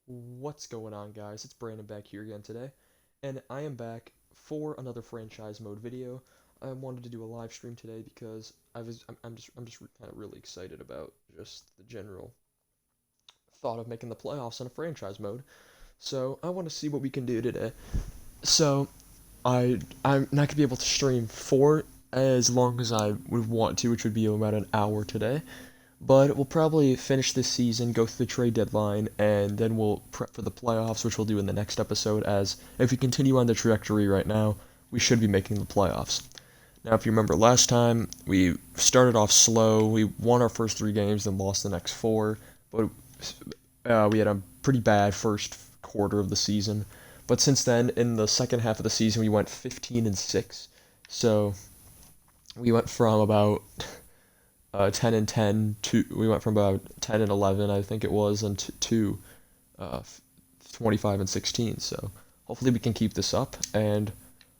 What's going on, guys? It's Brandon back here again today, and I am back for another franchise mode video. I wanted to do a live stream today because I'm just kind of really excited about just the general thought of making the playoffs in a franchise mode. So I want to see what we can do today. So I'm not gonna be able to stream for as long as I would want to, which would be about an hour today. But we'll probably finish this season, go through the trade deadline, and then we'll prep for the playoffs, which we'll do in the next episode. As if we continue on the trajectory right now, we should be making the playoffs. Now, if you remember last time, we started off slow. We won our first three games, then lost the next four. But we had a pretty bad first quarter of the season. But since then, in the second half of the season, we went 15-6. So we went from about 10 and 10 to we went from about 10 and 11 I think it was and to 25 and 16. So hopefully we can keep this up, and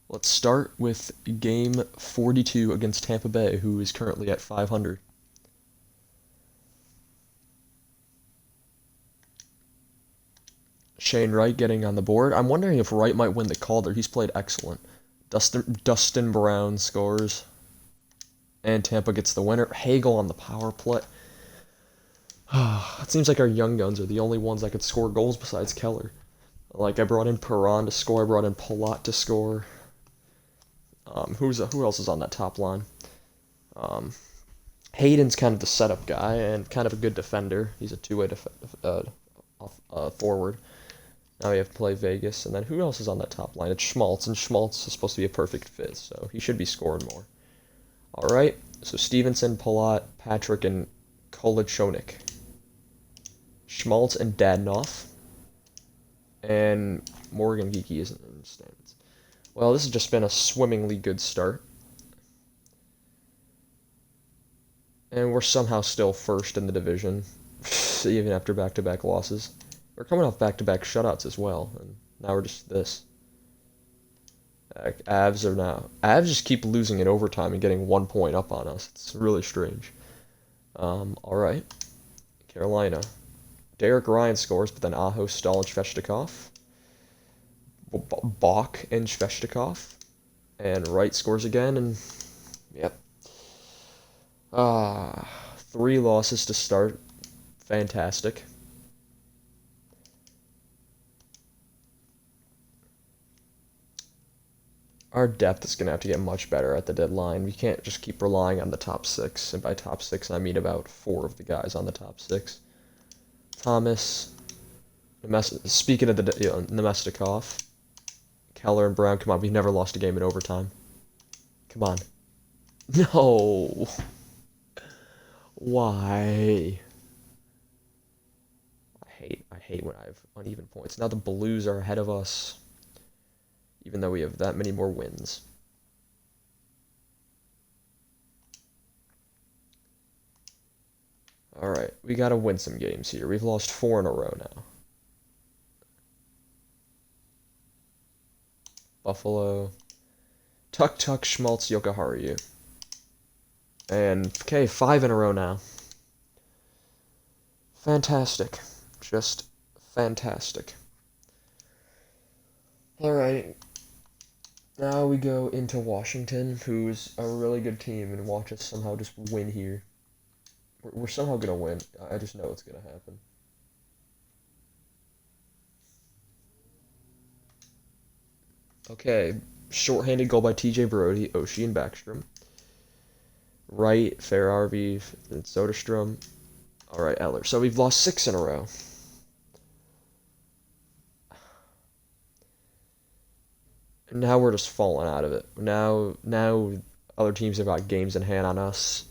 let's start with game 42 against Tampa Bay, who is currently at 500. Shane Wright getting on the board. I'm wondering if Wright might win the Calder. He's played excellent. Dustin Brown scores, and Tampa gets the winner. Hagel on the power play. It seems like our young guns are the only ones that could score goals besides Keller. Like, I brought in Perron to score. I brought in Palat to score. Who else is on that top line? Um, Hayden's kind of the setup guy and kind of a good defender. He's a two-way forward. Now we have to play Vegas, and then who else is on that top line? It's Schmaltz, and Schmaltz is supposed to be a perfect fit, so he should be scoring more. All right, so Stevenson, Palat, Patrick, and Kolichonik. Schmaltz and Dadnoff. And Morgan Geeky isn't in the stands. Well, this has just been a swimmingly good start. And we're somehow still first in the division, even after back-to-back losses. We're coming off back-to-back shutouts as well, and now we're just this. Avs just keep losing in overtime and getting 1 point up on us. It's really strange. All right. Carolina. Derek Ryan scores, but then Aho, Stahl, and Svechnikov. Bach and Svechnikov. And Wright scores again, and yep. 3 losses to start. Fantastic. Our depth is going to have to get much better at the deadline. We can't just keep relying on the top 6. And by top 6, I mean about 4 of the guys on the top 6. Thomas, speaking of the Nemestikov, Keller and Brown, come on, we've never lost a game in overtime. Come on. No. Why? I hate when I have uneven points. Now the Blues are ahead of us, even though we have that many more wins. Alright, we gotta win some games here. We've lost 4 in a row now. Buffalo. Tuk, Schmaltz, Yokoharu. And, okay, 5 in a row now. Fantastic. Just fantastic. Alright. Now we go into Washington, who's a really good team, and watch us somehow just win here. We're somehow going to win. I just know it's going to happen. Okay, shorthanded goal by TJ Brody, Oshie, and Backstrom. Wright, Ferrarvi, and Soderstrom. All right, Eller. So we've lost 6 in a row. And now we're just falling out of it. Now other teams have got games in hand on us.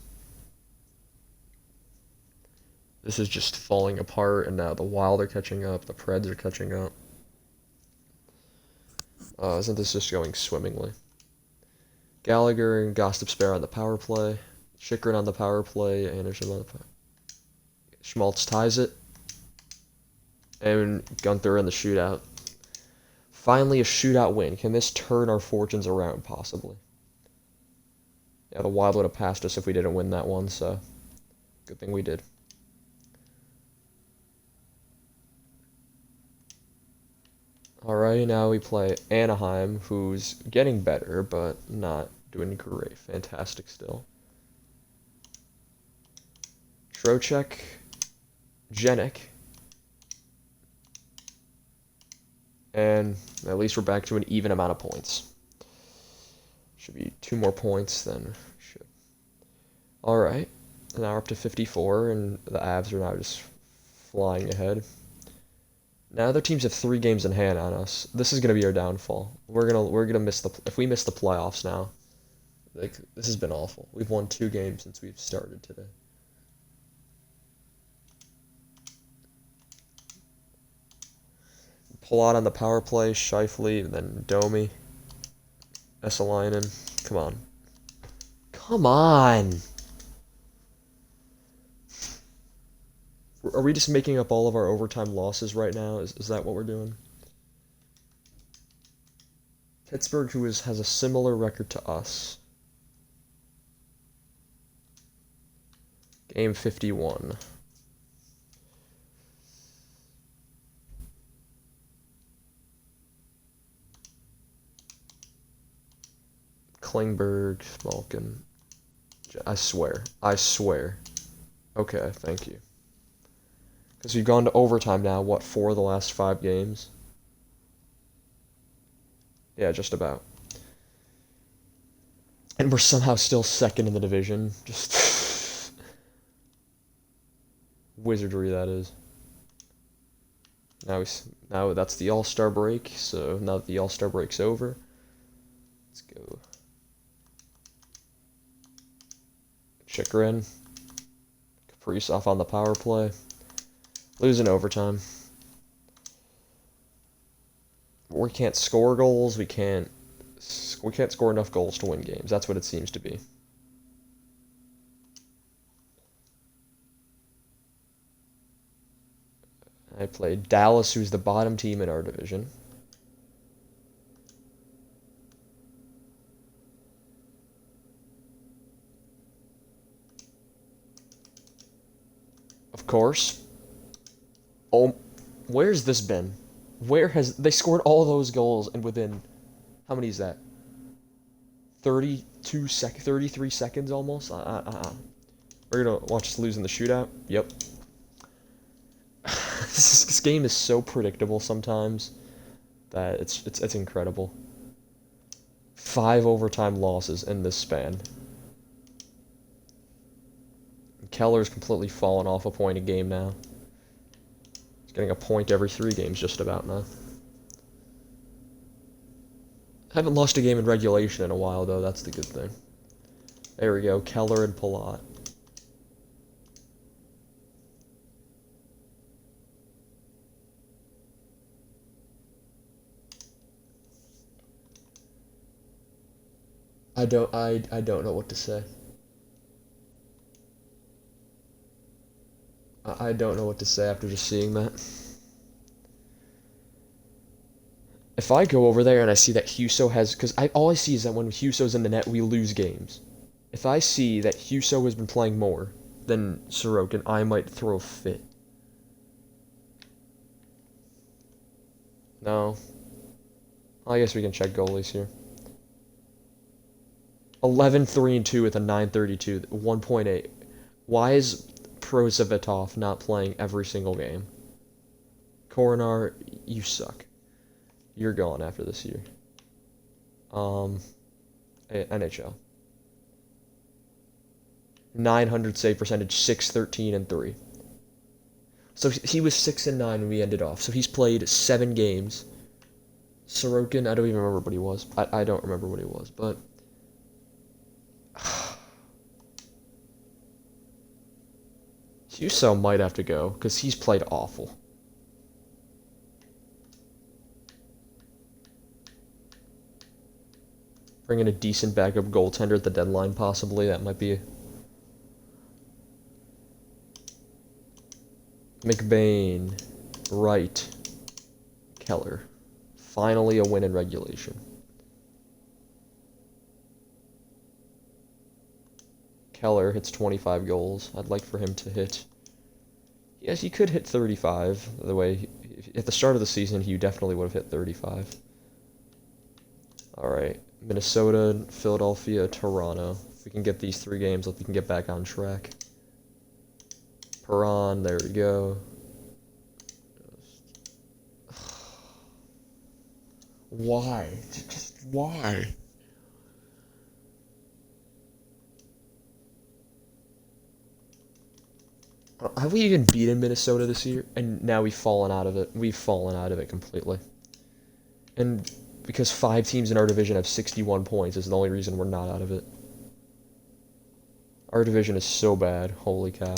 This is just falling apart, and now the Wild are catching up, the Preds are catching up. Isn't this just going swimmingly? Gallagher and Gossip Spare on the power play. Chychrun on the power play. Anderson on the power. Schmaltz ties it. And Gunther in the shootout. Finally a shootout win. Can this turn our fortunes around, possibly? Yeah, the Wild would have passed us if we didn't win that one, so good thing we did. Alright, now we play Anaheim, who's getting better, but not doing great. Fantastic still. Trocheck, Jenik, and at least we're back to an even amount of points. Should be 2 more points than should. Alright, now we're up to 54, and the Avs are now just flying ahead. Now other teams have 3 games in hand on us. This is gonna be our downfall. We're gonna miss the if we miss the playoffs now. Like, this has been awful. We've won 2 games since we've started today. Palat on the power play, Scheifele, and then Domi. Esalainen. Come on. Come on! Are we just making up all of our overtime losses right now? Is that what we're doing? Pittsburgh, who has a similar record to us. Game 51. Klingberg, Malkin. I swear. I swear. Okay, thank you. Because we've gone to overtime now, what, 4 of the last 5 games? Yeah, just about. And we're somehow still second in the division. Just wizardry, that is. Now that's the All-Star break, so now that the All-Star break's over, let's go. Chikrin. Kaprizov on the power play. Losing overtime. We can't score goals. We can't score enough goals to win games. That's what it seems to be. I played Dallas, who's the bottom team in our division. Of course. Oh, where's this been? Where has they scored all those goals and within how many is that? 33 seconds almost. We're gonna watch us lose in the shootout. Yep. This game is so predictable sometimes that it's incredible. 5 overtime losses in this span. Keller's completely fallen off a point a game now. He's getting a point every 3 games just about now. Haven't lost a game in regulation in a while, though. That's the good thing. There we go. Keller and Palat. I don't know what to say. I don't know what to say after just seeing that. If I go over there and I see that Huso has, because all I see is that when Huso's in the net, we lose games. If I see that Huso has been playing more than Sorokin, I might throw a fit. No. I guess we can check goalies here. 11-3-2 with a 932, 1.8. Why is Prosvetov not playing every single game? Coronar, you suck. You're gone after this year. NHL. 900 save percentage, 6-13-3. So he was 6-9 when we ended off. So he's played 7 games. Sorokin, I don't even remember what he was. I don't remember what he was, but Huso might have to go because he's played awful. Bring in a decent backup goaltender at the deadline, possibly. That might be. McBain, Wright, Keller. Finally a win in regulation. Keller hits 25 goals. I'd like for him to hit. Yes, he could hit 35 the way At the start of the season, he definitely would have hit 35. All right, Minnesota, Philadelphia, Toronto. If we can get these 3 games, if we can get back on track. Perron, there we go. Why? Just why? Have we even beaten Minnesota this year? And now we've fallen out of it. We've fallen out of it completely. And because 5 teams in our division have 61 points is the only reason we're not out of it. Our division is so bad. Holy cow.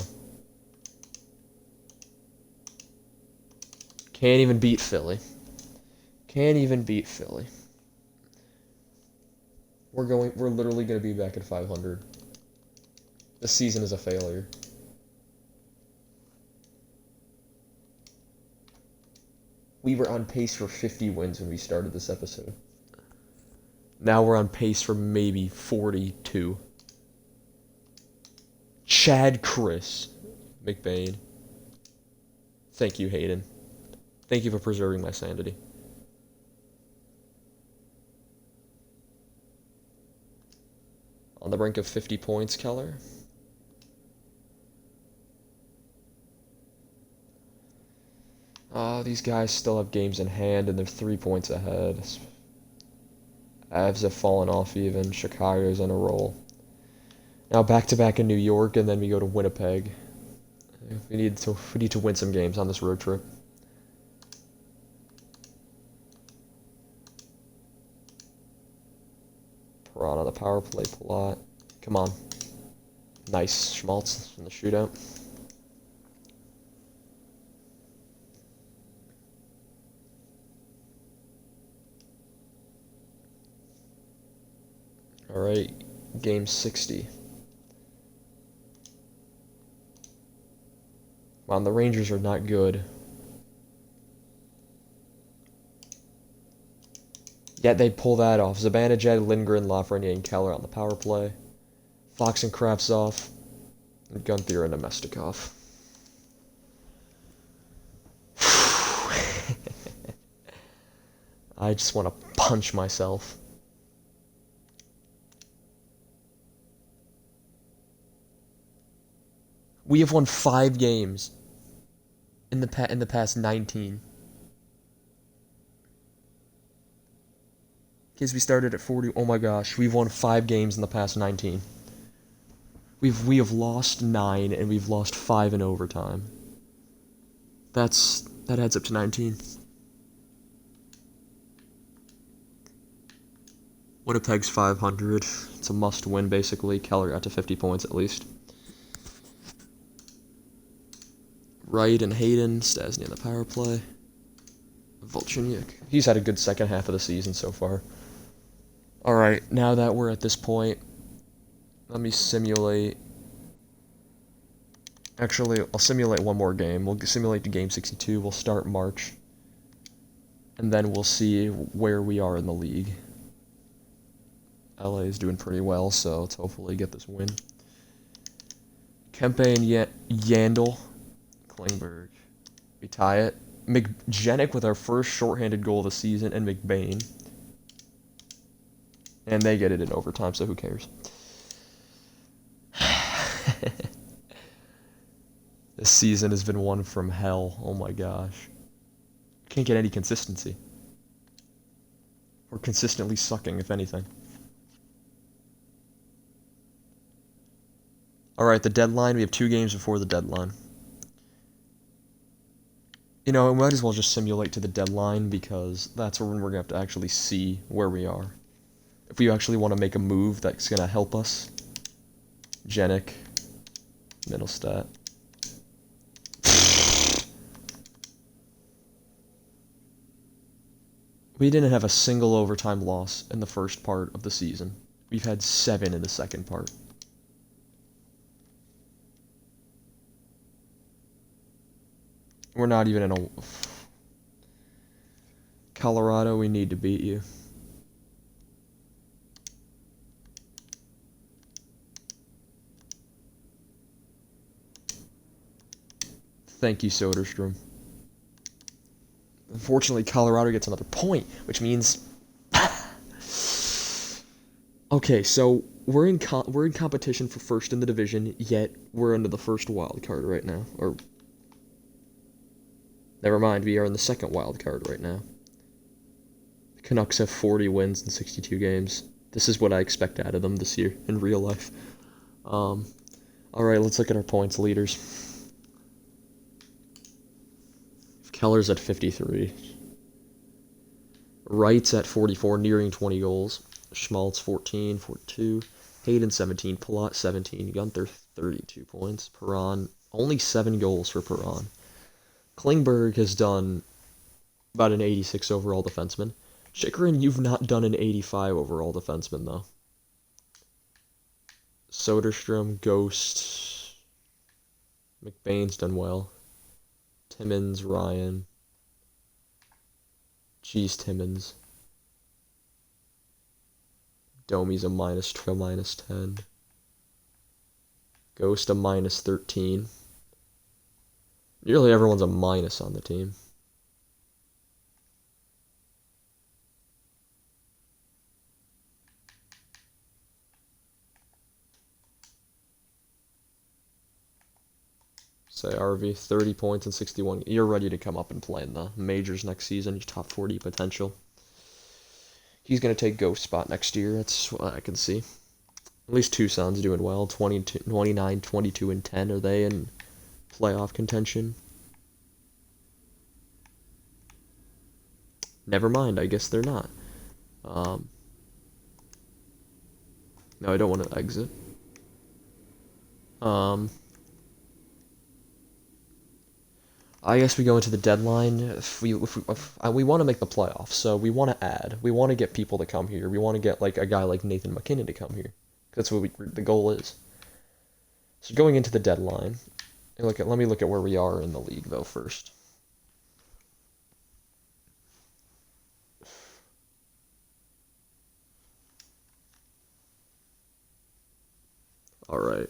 Can't even beat Philly. Can't even beat Philly. We're literally going to be back at 500. This season is a failure. We were on pace for 50 wins when we started this episode. Now we're on pace for maybe 42. Chad Chris McBain. Thank you, Hayden. Thank you for preserving my sanity. On the brink of 50 points, Keller. These guys still have games in hand, and they're 3 points ahead. Avs have fallen off even. Chicago's in a roll. Now back-to-back in New York, and then we go to Winnipeg. We need to win some games on this road trip. Perron on the power play, Palat. Come on. Nice. Schmaltz in the shootout. Alright, game 60. Wow, the Rangers are not good. Yet they pull that off. Zibanejad, Lindgren, Lafreniere, and Keller on the power play. Fox and Kravtsov, and Gunther and Nemestikov. I just want to punch myself. We have won 5 games in the past 19. Because we started at 40. Oh my gosh, we've won 5 games in the past 19. We have lost 9 and we've lost 5 in overtime. That adds up to 19. Winnipeg's 500. It's a must win basically. Keller got to 50 points at least. Wright and Hayden, Stasny on the power play. Volchenyuk. He's had a good second half of the season so far. Alright, now that we're at this point, let me simulate. Actually, I'll simulate one more game. We'll simulate to game 62. We'll start March. And then we'll see where we are in the league. LA is doing pretty well, so let's hopefully get this win. Kempe and Yandel. Klingberg. We tie it. McGenick with our first shorthanded goal of the season, and McBain. And they get it in overtime, so who cares? This season has been one from hell. Oh my gosh. Can't get any consistency. We're consistently sucking, if anything. Alright, the deadline. We have 2 games before the deadline. You know, we might as well just simulate to the deadline because that's when we're going to have to actually see where we are. If we actually want to make a move that's going to help us. Genick. Middlestat. We didn't have a single overtime loss in the first part of the season. We've had 7 in the second part. We're not even in a... Colorado, we need to beat you. Thank you, Soderstrom. Unfortunately, Colorado gets another point, which means okay, so we're in competition for first in the division, yet we're under the first wild card right now. Or never mind, we are in the second wild card right now. The Canucks have 40 wins in 62 games. This is what I expect out of them this year in real life. All right, let's look at our points leaders. Keller's at 53. Wright's at 44, nearing 20 goals. Schmaltz 14, 42. Hayden 17, Palat 17, Gunther 32 points. Perron, only 7 goals for Perron. Klingberg has done about an 86 overall defenseman. Chychrun, you've not done an 85 overall defenseman, though. Soderstrom, Ghost, McBain's done well. Timmins, Ryan. Jeez, Timmins. Domi's a minus 10. Ghost a minus 13. Nearly everyone's a minus on the team. Say RV, 30 points and 61. You're ready to come up and play in the majors next season. Your top 40 potential. He's going to take Ghost spot next year. That's what I can see. At least Tucson's doing well. 29, 22, and 10. Are they in playoff contention? Never mind. I guess they're not. No, I don't want to exit. I guess we go into the deadline. If we want to make the playoffs, so we want to add. We want to get people to come here. We want to get like a guy like Nathan McKinnon to come here. That's what the goal is. So going into the deadline, let me look at where we are in the league though first. All right,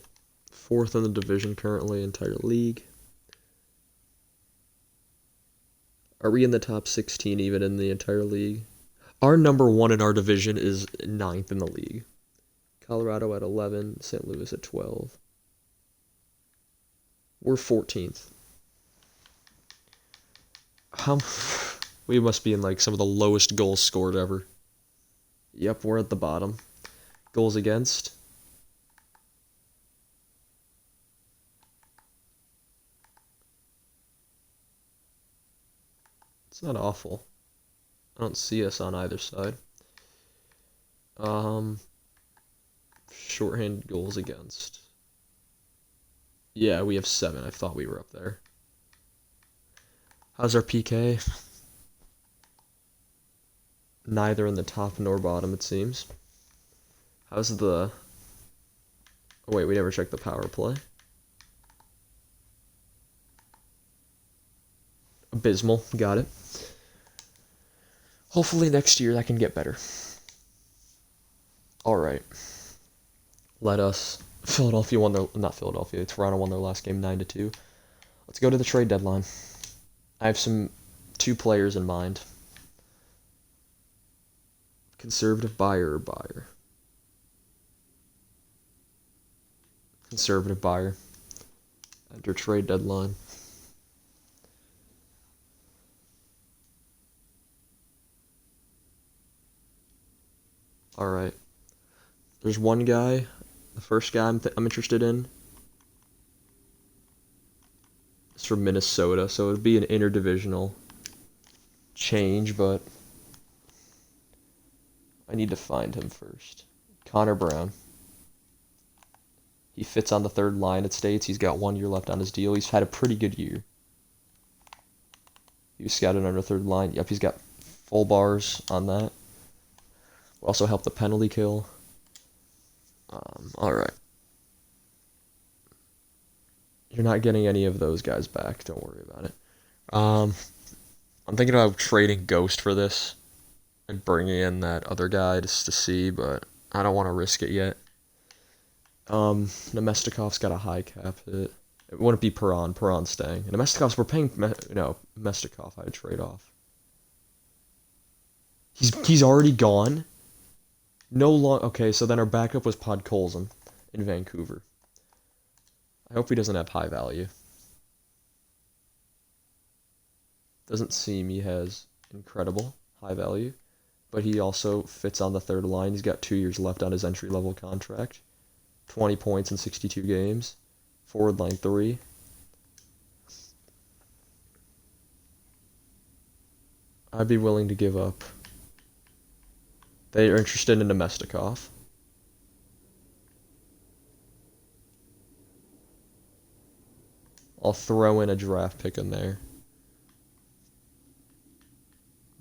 4th in the division currently, entire league. Are we in the top 16 even in the entire league? Our number 1 in our division is 9th in the league. Colorado at 11, St. Louis at 12. We're 14th. We must be in like some of the lowest goals scored ever. Yep, we're at the bottom. Goals against. It's not awful. I don't see us on either side. Shorthanded goals against. Yeah, we have 7. I thought we were up there. How's our PK? Neither in the top nor bottom, it seems. How's the... Oh, wait, we never checked the power play. Abysmal. Got it. Hopefully next year that can get better. Alright. Let us... Philadelphia won their... Not Philadelphia. Toronto won their last game 9-2. Let's go to the trade deadline. I have 2 players in mind. Conservative buyer or buyer? Conservative buyer. Enter trade deadline. Alright. There's one guy. The first guy I'm interested in is from Minnesota, so it would be an interdivisional change, but I need to find him first. Connor Brown. He fits on the 3rd line, it states. He's got 1 year left on his deal. He's had a pretty good year. He was scouted under 3rd line. Yep, he's got full bars on that. Will also help the penalty kill. Alright. You're not getting any of those guys back. Don't worry about it. I'm thinking about trading Ghost for this and bringing in that other guy just to see, but I don't want to risk it yet. Nemestikov's got a high cap hit. It wouldn't be Perron. Perron's staying. And Nemestikov's, we're paying, Nemestikov, I'd trade off. He's already gone. No long. Okay, so then our backup was Podkolzin in Vancouver. I hope he doesn't have high value. Doesn't seem he has incredible high value, but he also fits on the third line. He's got 2 years left on his entry level contract. 20 points in 62 games. Forward line 3. I'd be willing to give up. They are interested in Nemestikov. I'll throw in a draft pick in there.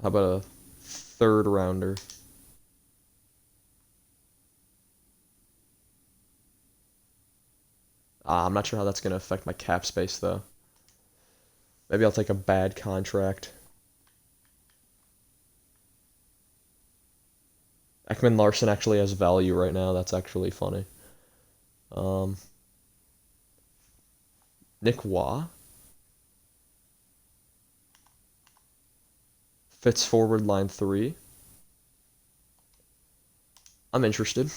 How about a third rounder? I'm not sure how that's going to affect my cap space, though. Maybe I'll take a bad contract. Ekman Larson actually has value right now. That's actually funny. Nick Waugh fits forward line 3. I'm interested.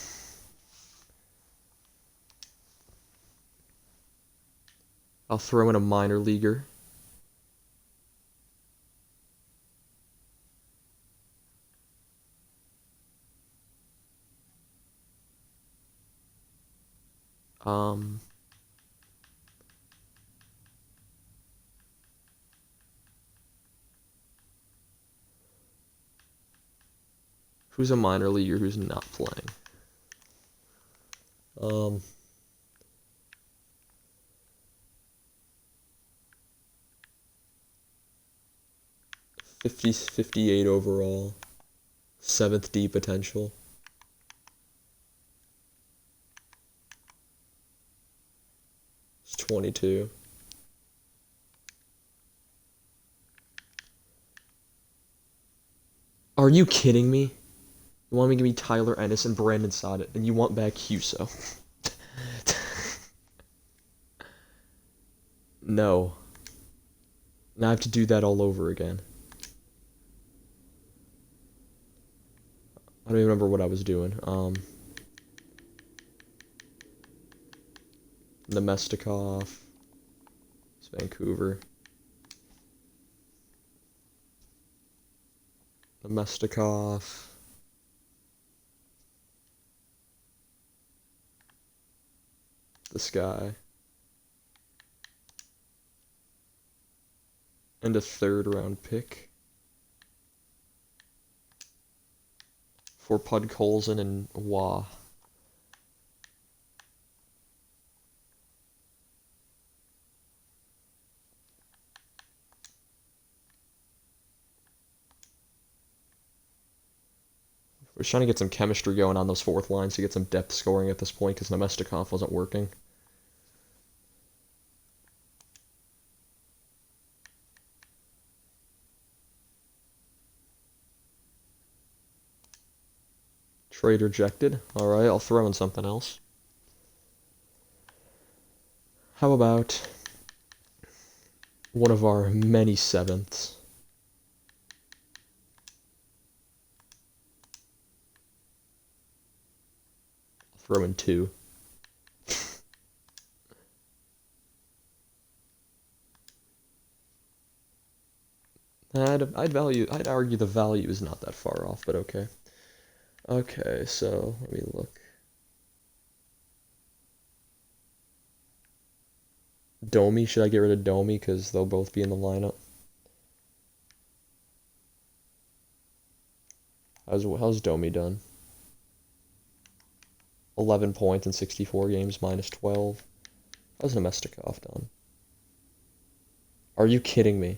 I'll throw in a minor leaguer. Who's a minor leaguer who's not playing? 58 overall. 7th D potential. It's 22. Are you kidding me? You want me to give me Tyler Ennis and Brandon Sadet, and you want back Huso? No. Now I have to do that all over again. I don't even remember what I was doing. Nemestikov. It's Vancouver. Nemestikov. This guy. And a third round pick for Podkolzin and Waugh. We're trying to get some chemistry going on those fourth lines to get some depth scoring at this point because Nemestikov wasn't working. Trade rejected. Alright, I'll throw in something else. How about one of our many sevenths? I'll throw in 2. I'd argue the value is not that far off, but okay. Okay, so let me look. Domi, should I get rid of Domi because they'll both be in the lineup? How's Domi done? 11 points in 64 games, minus 12. How's Nemestikov done? Are you kidding me?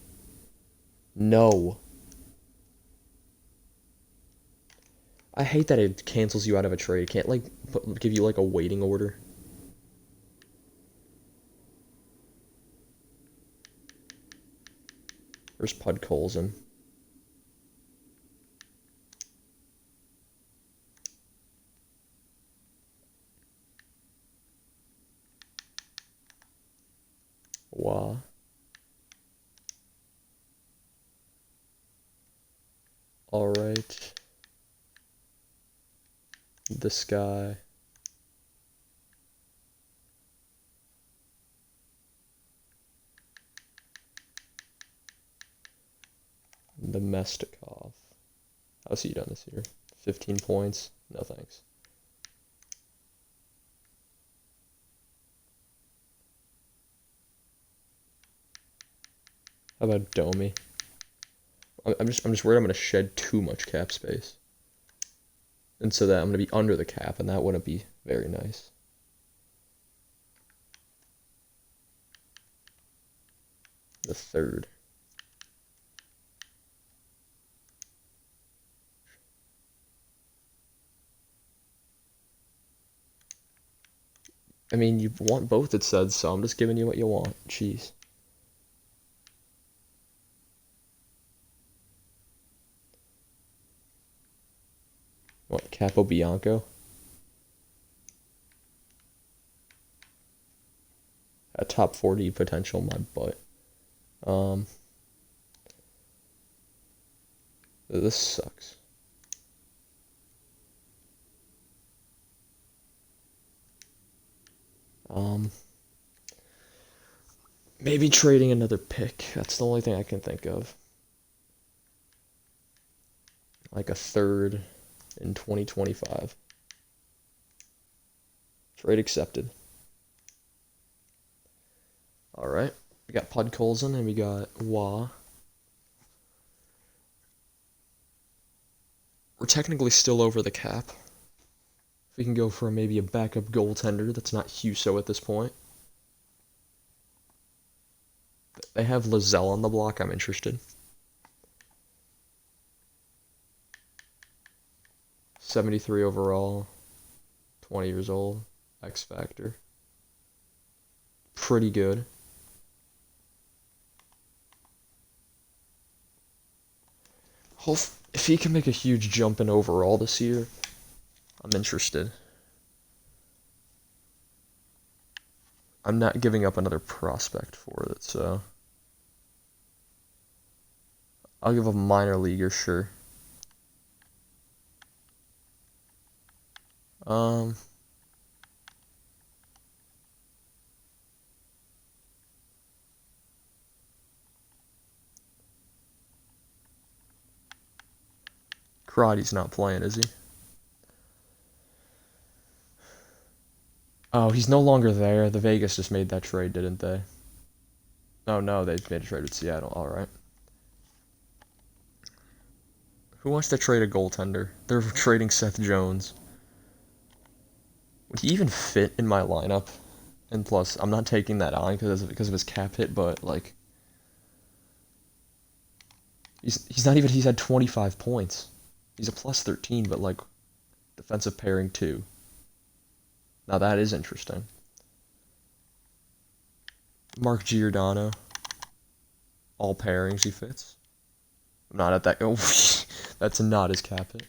No. I hate that it cancels you out of a trade. Can't like give you like a waiting order. Where's Podkolzin? Wow. All right. This guy. Domestikov. How's he done this year? 15 points? No thanks. How about Domi? I'm just worried I'm gonna shed too much cap space. And so that I'm gonna be under the cap, and that wouldn't be very nice. The third. I mean, you want both, it said, so I'm just giving you what you want. Jeez. What, Capobianco? A top 40 potential, my butt. This sucks. Maybe trading another pick. That's the only thing I can think of. Like a third in 2025. Trade accepted. Alright. We got Podkolzin and we got Wah. We're technically still over the cap. If we can go for maybe a backup goaltender that's not Huso at this point. They have Lozelle on the block. I'm interested. 73 overall. 20 years old. X Factor. Pretty good. If he can make a huge jump in overall this year, I'm interested. I'm not giving up another prospect for it, so I'll give a minor leaguer, sure. Karate's not playing, is he? Oh, he's no longer there. The Vegas just made that trade, didn't they? Oh no, they made a trade with Seattle. Alright. Who wants to trade a goaltender? They're trading Seth Jones. Would he even fit in my lineup? And plus, I'm not taking that on because of his cap hit, but like, he's not even. He's had 25 points. He's a plus 13, but like, defensive pairing 2. Now that is interesting. Mark Giordano. All pairings he fits. I'm not at that. Oh, that's not his cap hit.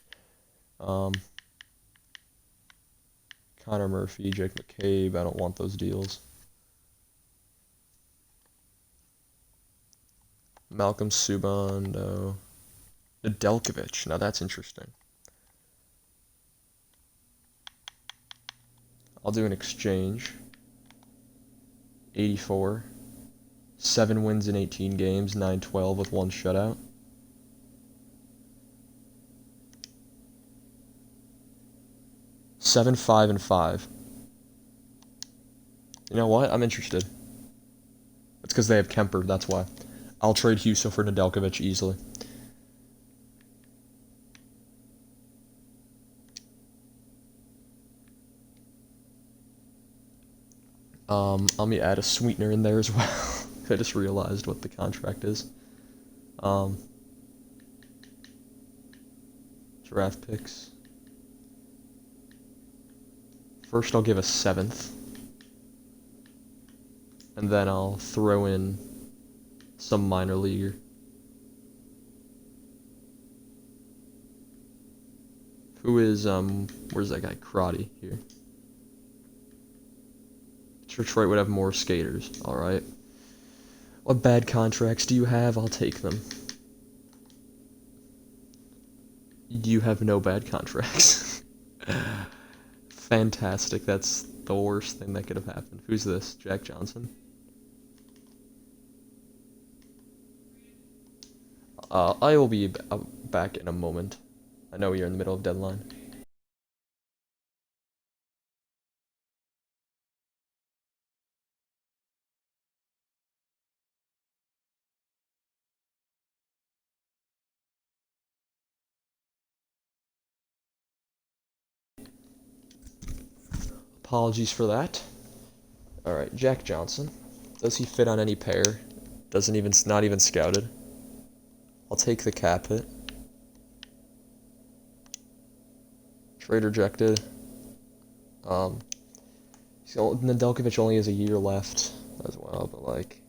Connor Murphy, Jake McCabe. I don't want those deals. Malcolm Subban, no. Nedeljkovic. Now that's interesting. I'll do an exchange. 84. 7 wins in 18 games, 9-12 with 1 shutout. Seven, 5, and 5. You know what? I'm interested. It's because they have Kemper, that's why. I'll trade Huso for Nedeljkovic easily. Let me add a sweetener in there as well. I just realized what the contract is. Draft picks. First I'll give a 7th. And then I'll throw in some minor leaguer. Who is, where's that guy? Crotty here. Detroit would have more skaters. Alright. What bad contracts do you have? I'll take them. You have no bad contracts. Fantastic. That's the worst thing that could have happened. Who's this? Jack Johnson? I will be back in a moment. I know you're in the middle of deadline. Apologies for that. Alright, Jack Johnson. Does he fit on any pair? Not even scouted. I'll take the cap hit. Trade rejected. Nedeljkovic only has a year left as well, but like...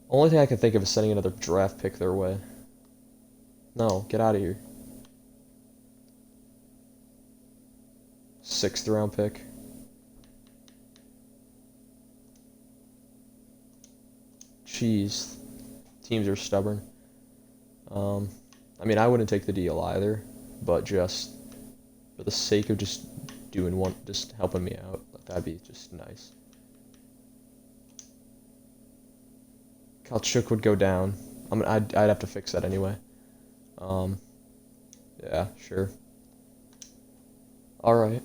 Only thing I can think of is sending another draft pick their way. No, get out of here. 6th round pick. Jeez. Teams are stubborn. I mean, I wouldn't take the deal either, but just for the sake of just just helping me out, that'd be just nice. Kalchuk would go down. I'd have to fix that anyway. Yeah, sure. Alright.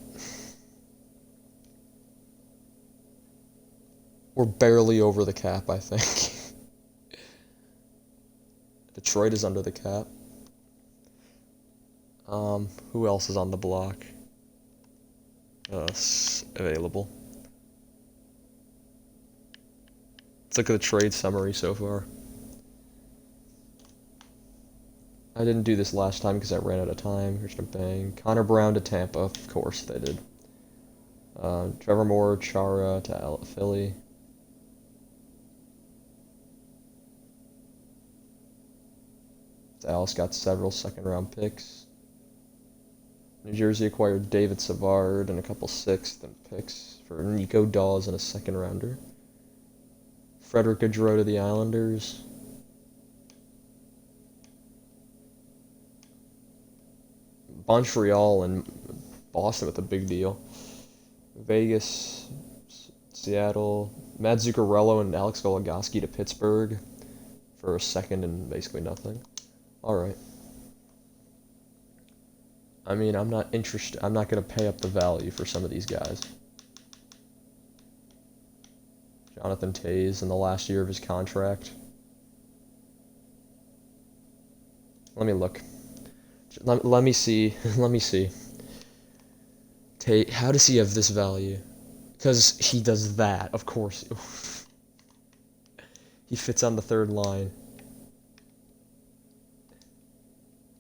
We're barely over the cap, I think. Detroit is under the cap. Who else is on the block? Available. Let's look at the trade summary so far. I didn't do this last time because I ran out of time. Here's a bang. Connor Brown to Tampa, of course they did. Trevor Moore, Chara to Philly. Dallas got several second-round picks. New Jersey acquired David Savard and a couple 6th picks for Nico Dawes and a 2nd-rounder. Frederick Gaudreau to the Islanders. Montreal and Boston with a big deal. Vegas, Seattle, Matt Zuccarello and Alex Goligoski to Pittsburgh for a 2nd and basically nothing. Alright. I mean, I'm not interested. I'm not going to pay up the value for some of these guys. Jonathan Toews in the last year of his contract. Let me look. Let me see. Let me see. How does he have this value? Because he does that, of course. He fits on the 3rd line.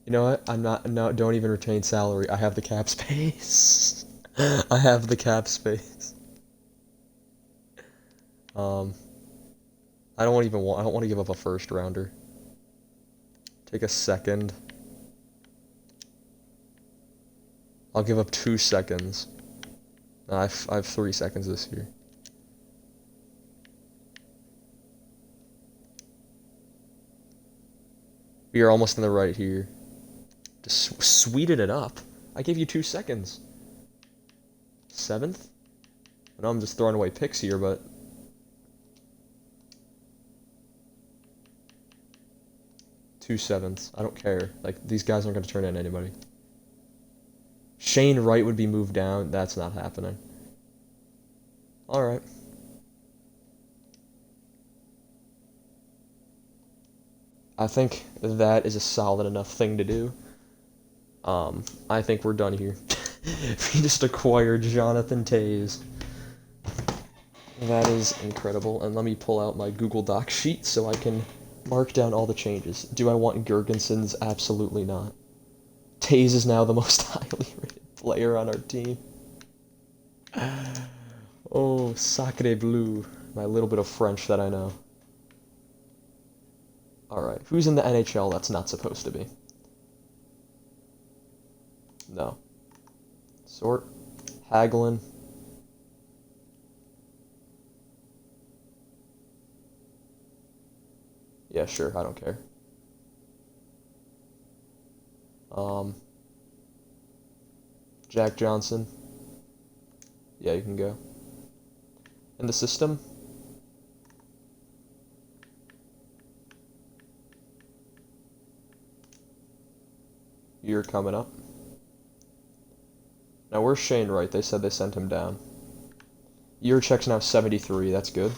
You know what? No, don't even retain salary. I have the cap space. I have the cap space. I don't want to give up a 1st rounder. Take a 2nd. I'll give up 2 seconds. I have 3 seconds this year. We are almost in the right here. Just sweeten it up. I gave you 2 seconds. 7th? I know I'm just throwing away picks here, but... Two 7ths. I don't care. Like, these guys aren't going to turn in anybody. Shane Wright would be moved down. That's not happening. Alright. I think that is a solid enough thing to do. I think we're done here. We just acquired Jonathan Toews. That is incredible. And let me pull out my Google Doc sheet so I can mark down all the changes. Do I want Gergensons? Absolutely not. Toews is now the most highly rated player on our team. Oh, sacre bleu. My little bit of French that I know. Alright, who's in the NHL that's not supposed to be? No. Sort. Hagelin. Yeah, sure, I don't care. Um, Jack Johnson. Yeah, you can go. In the system, you're coming up. Now, where's Shane Wright? They said they sent him down. Your check's now 73. That's good.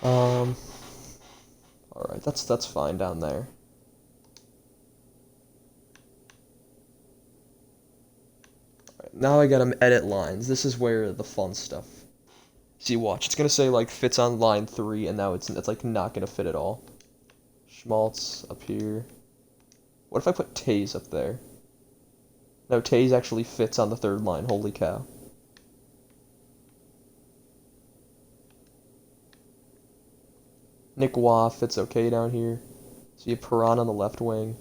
All right, that's fine down there. Now I gotta edit lines. This is where the fun stuff. See, watch. It's gonna say like fits on line 3, and now it's like not gonna fit at all. Schmaltz up here. What if I put Taze up there? No, Taze actually fits on the 3rd line. Holy cow. Nick Waugh fits okay down here. So you have Perron on the left wing.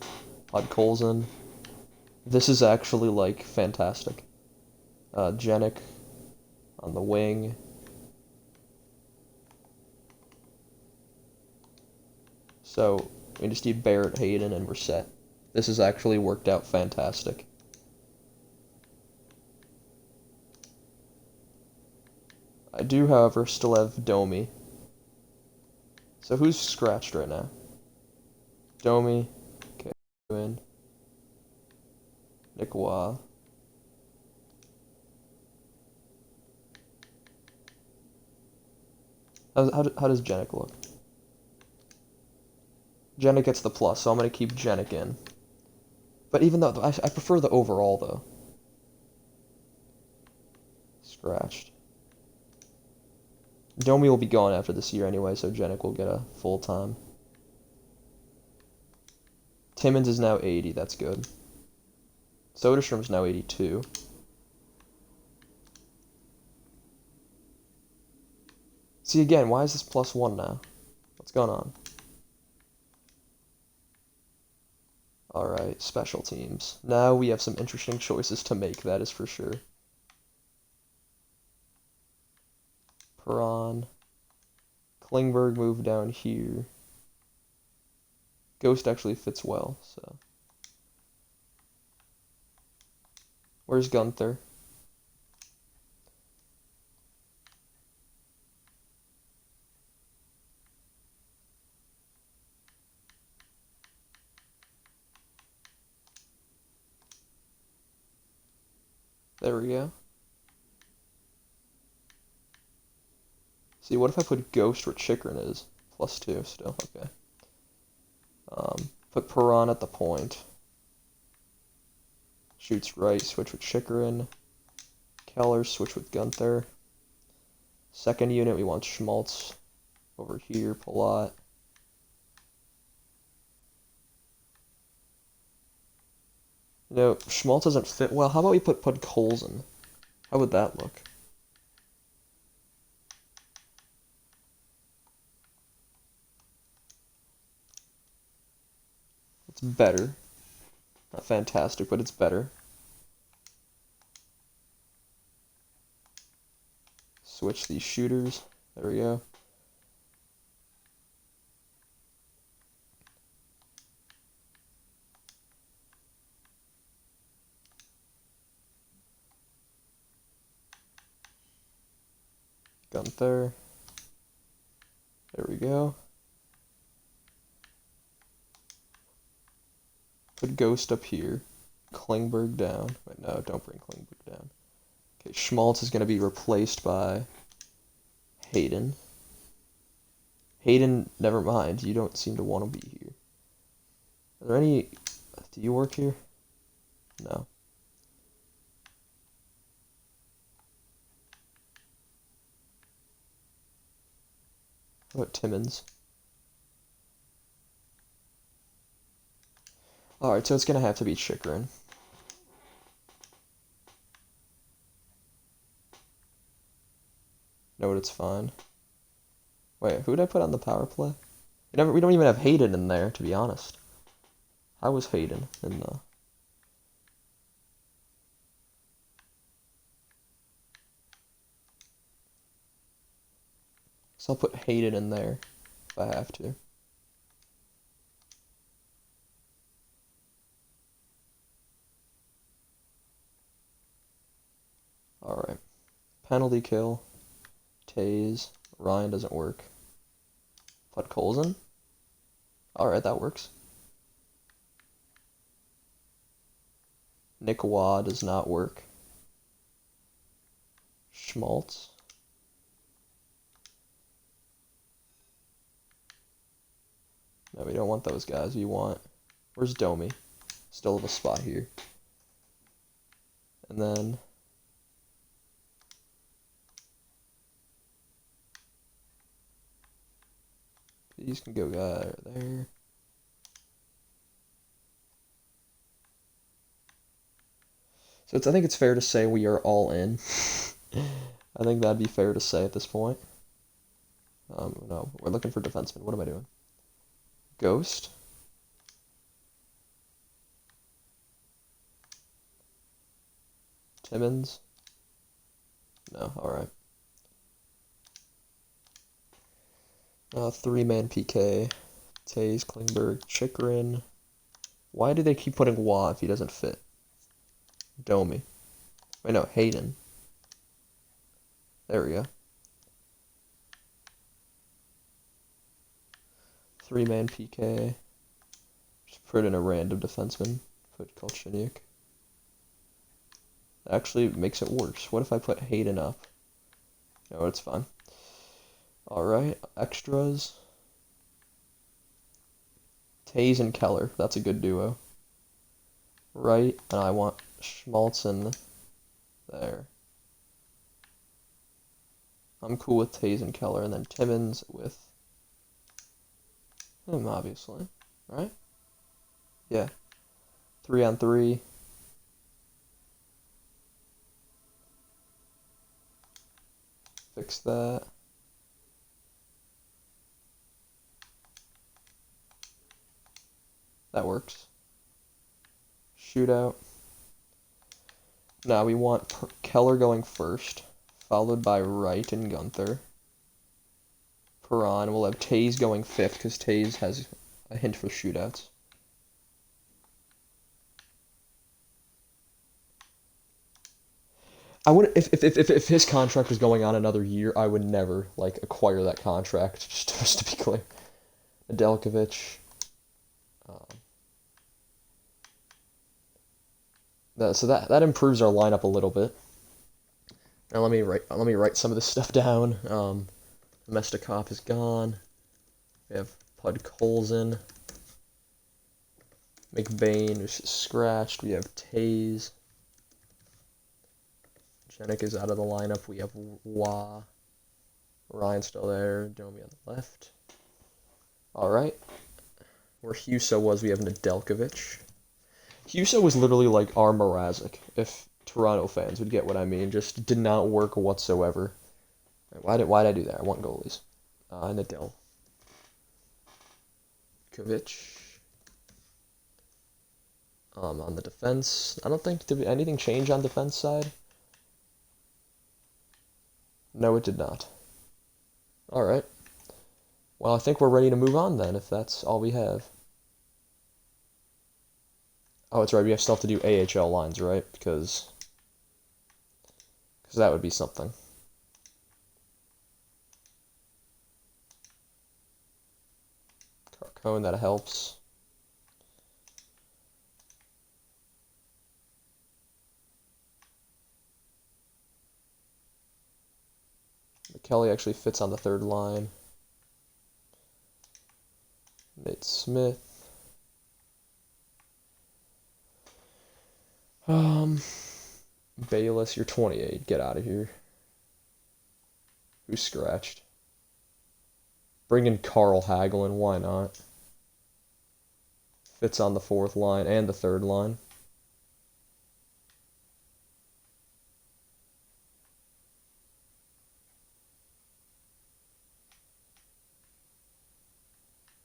Podkolzin. This is actually like fantastic. Janik on the wing. So we just need Barrett, Hayden, and we're set. This has actually worked out fantastic. I do, however, still have Domi. So who's scratched right now? Domi. Okay, in. Nick Waugh. How does Janik look? Janik gets the plus, so I'm going to keep Janik in. But even though, I prefer the overall, though. Scratched. Domi will be gone after this year anyway, so Janik will get a full time. Timmins is now 80, that's good. Soderstrom's now 82. See, again, why is this +1 now? What's going on? Alright, special teams. Now we have some interesting choices to make, that is for sure. Perron. Klingberg moved down here. Ghost actually fits well, so. Where's Gunther? There we go. See, what if I put Ghost where Chikrin is? +2 still, okay. Put Perron at the point. Shoots right, switch with Chikrin. Keller, switch with Gunther. Second unit, we want Schmaltz over here, Palat. No, Schmaltz doesn't fit well. How about we put Podkolzin? How would that look? It's better. Not fantastic, but it's better. Switch these shooters. There we go. Gunther. There we go. Put Ghost up here. Klingberg down. Wait, no, don't bring Klingberg down. Okay, Schmaltz is going to be replaced by Hayden. Hayden, never mind. You don't seem to want to be here. Are there any... Do you work here? No. How about Timmins? Alright, so it's going to have to be Chikrin. No, but it's fine. Wait, who did I put on the power play? We don't even have Hayden in there, to be honest. How was Hayden in the... So I'll put Hayden in there, if I have to. Alright. Penalty kill. Tase. Ryan doesn't work. Put Colson. Alright, that works. Nick Waugh does not work. Schmaltz. No, we don't want those guys. We want... Where's Domi? Still have a spot here. And then... These can go there. So I think it's fair to say we are all in. I think that'd be fair to say at this point. No, we're looking for defensemen. What am I doing? Ghost. Timmins. No, alright. Three-man PK. Taze, Klingberg, Chikrin. Why do they keep putting Waugh if he doesn't fit? Domi. Wait, no, Hayden. There we go. Three-man PK. Just put in a random defenseman. Put Kolchenyuk. Actually makes it worse. What if I put Hayden up? No, it's fine. Alright, extras. Taze and Keller. That's a good duo. Right, and I want Schmaltz in there. I'm cool with Taze and Keller, and then Timmins with him, obviously. Right? Yeah. 3-on-3. Fix that. That works. Shootout. Now we want Keller going first, followed by Wright and Gunther. Perron. We'll have Taze going fifth because Taze has a hint for shootouts. I would if his contract was going on another year, I would never like acquire that contract. Just to be clear, Nedeljkovic. So that improves our lineup a little bit. Now let me write some of this stuff down. Mestikov is gone. We have Podkolzin. McBain is scratched. We have Taze. Jenik is out of the lineup. We have Waugh. Ryan's still there. Domi on the left. Alright. Where Huso was, we have Nedeljkovic. Huso was literally like our Mrazek, if Toronto fans would get what I mean. Just did not work whatsoever. Why did I do that? I want goalies. Nedeljkovic. On the defense, I don't think did anything change on defense side. No, it did not. All right. Well, I think we're ready to move on then, if that's all we have. Oh, it's right. We still have to do AHL lines, right? Because that would be something. Carcone, that helps. Kelly actually fits on the third line. Nate Smith. Bayless, you're 28. Get out of here. Who's scratched? Bring in Carl Hagelin. Why not? Fits on the fourth line and the third line.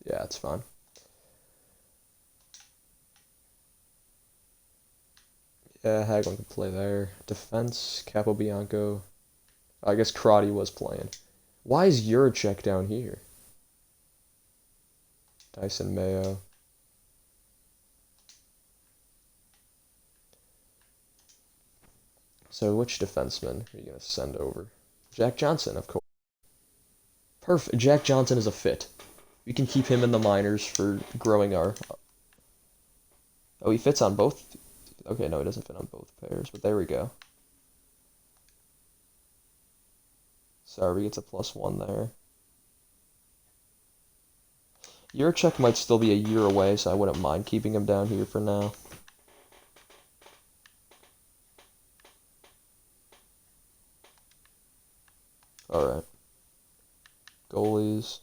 Yeah, it's fine. Yeah, Hagelin can play there. Defense, Capobianco. I guess Crotty was playing. Why is Juracek down here? Dyson Mayo. So which defenseman are you gonna send over? Jack Johnson, of course. Perfect. Jack Johnson is a fit. We can keep him in the minors for growing our. Oh, he fits on both. Okay, no, he doesn't fit on both pairs, but there we go. Sorry, gets a +1 there. Yurchek might still be a year away, so I wouldn't mind keeping him down here for now. Alright. Goalies.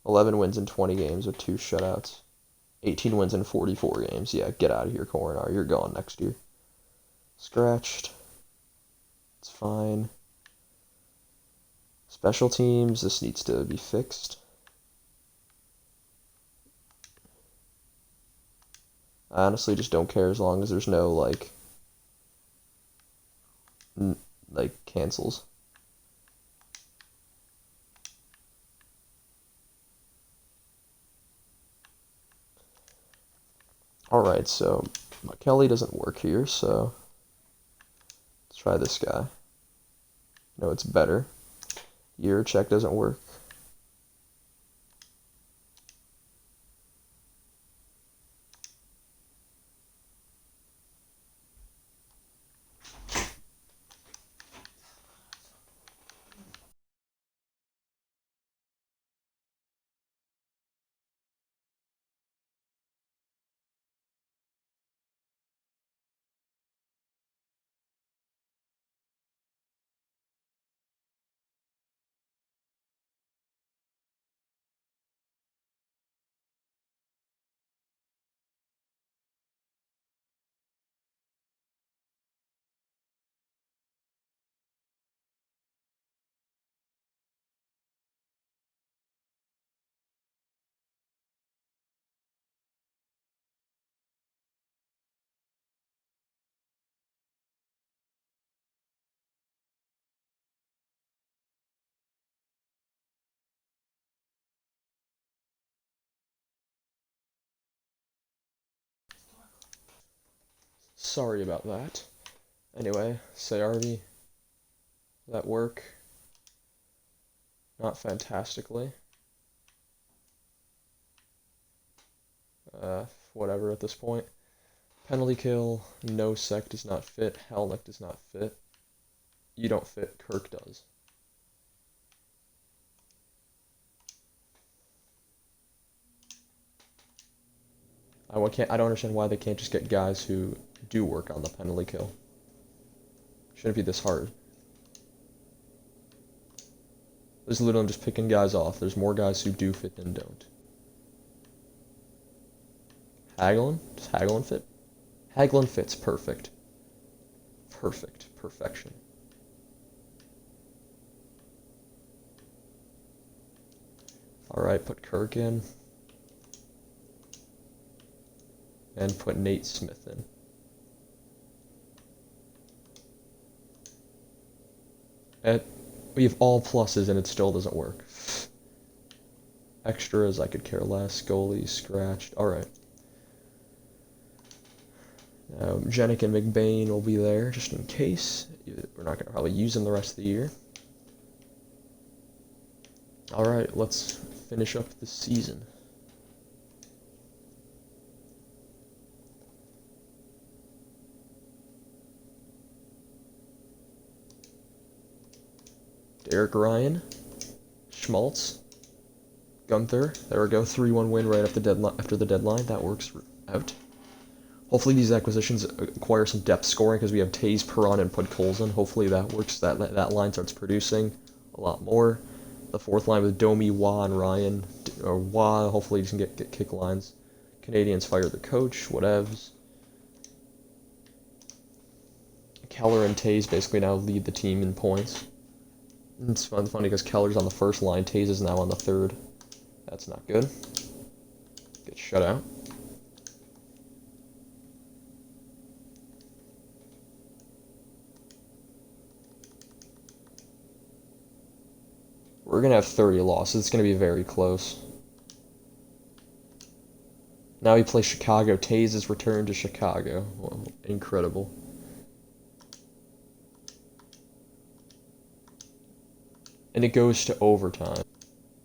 11 wins in 20 games with 2 shutouts. 18 wins in 44 games. Yeah, get out of here, Coronar. You're gone next year. Scratched. It's fine. Special teams. This needs to be fixed. I honestly just don't care as long as there's no, like cancels. Alright, so Kelly doesn't work here, so let's try this guy. No, it's better. Year check doesn't work. Sorry about that. Anyway, Sayarvi, that work? Not fantastically. Whatever at this point. Penalty kill, no sec does not fit, Helnick does not fit. You don't fit, Kirk does. I don't understand why they can't just get guys who do work on the penalty kill. Shouldn't be this hard. There's literally I'm just picking guys off. There's more guys who do fit than don't. Hagelin? Does Hagelin fit? Hagelin fits. Perfect. Perfect. Perfection. Alright, put Kirk in. And put Nate Smith in. We have all pluses and it still doesn't work. Extras, I could care less. Goalies, scratched. Alright. Jenik and McBain will be there just in case. We're not going to probably use them the rest of the year. Alright, let's finish up the season. Derek Ryan, Schmaltz, Gunther. There we go, 3-1 win right after the deadline. That works out. Hopefully these acquisitions acquire some depth scoring because we have Taze, Perron, and Podkolzin. Hopefully that works. That line starts producing a lot more. The fourth line with Domi, Wah, and Ryan. Or Wah, hopefully he can get kick lines. Canadians fire the coach, whatevs. Keller and Taze basically now lead the team in points. It's funny because Keller's on the first line, Taze is now on the third. That's not good. Get shut out. We're going to have 30 losses. It's going to be very close. Now we play Chicago. Taze is returned to Chicago. Well, incredible. and it goes to overtime.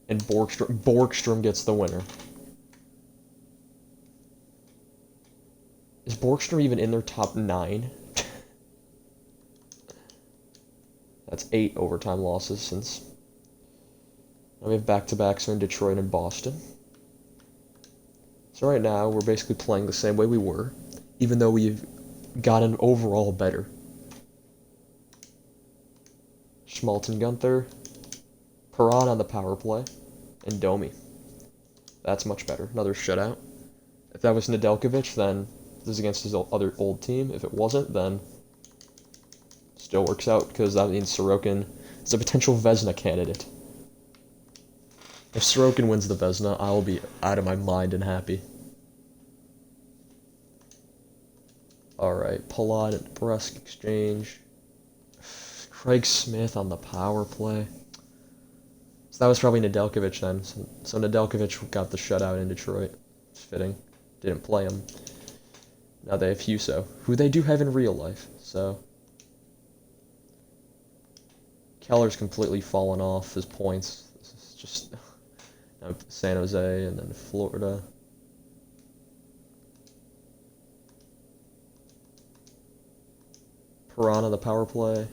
And Borgstrom gets the winner. Is Borgstrom even in their top 9? That's 8 overtime losses since. Now we have back-to-backs in Detroit and Boston. So right now, we're basically playing the same way we were, even though we've gotten overall better. Schmaltz, Gunther, Perron on the power play, and Domi. That's much better. Another shutout. If that was Nedeljkovic, then this is against his other old team. If it wasn't, then still works out, because that means Sorokin is a potential Vezina candidate. If Sorokin wins the Vezina, I'll be out of my mind and happy. Alright, Palat and Brusque exchange. Craig Smith on the power play. So that was probably Nedeljkovic then. So Nedeljkovic got the shutout in Detroit. It's fitting. Didn't play him. Now they have Huso, who they do have in real life. So Keller's completely fallen off his points. This is just now San Jose and then Florida. Piranha the power play.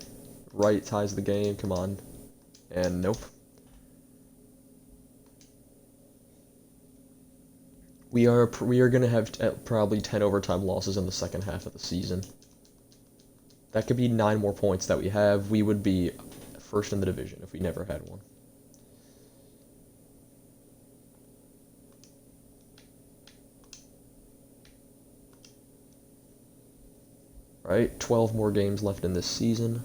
Wright ties the game. Come on. And nope. We are going to have probably 10 overtime losses in the second half of the season. That could be 9 more points that we have. We would be first in the division if we never had one. Right, 12 more games left in this season.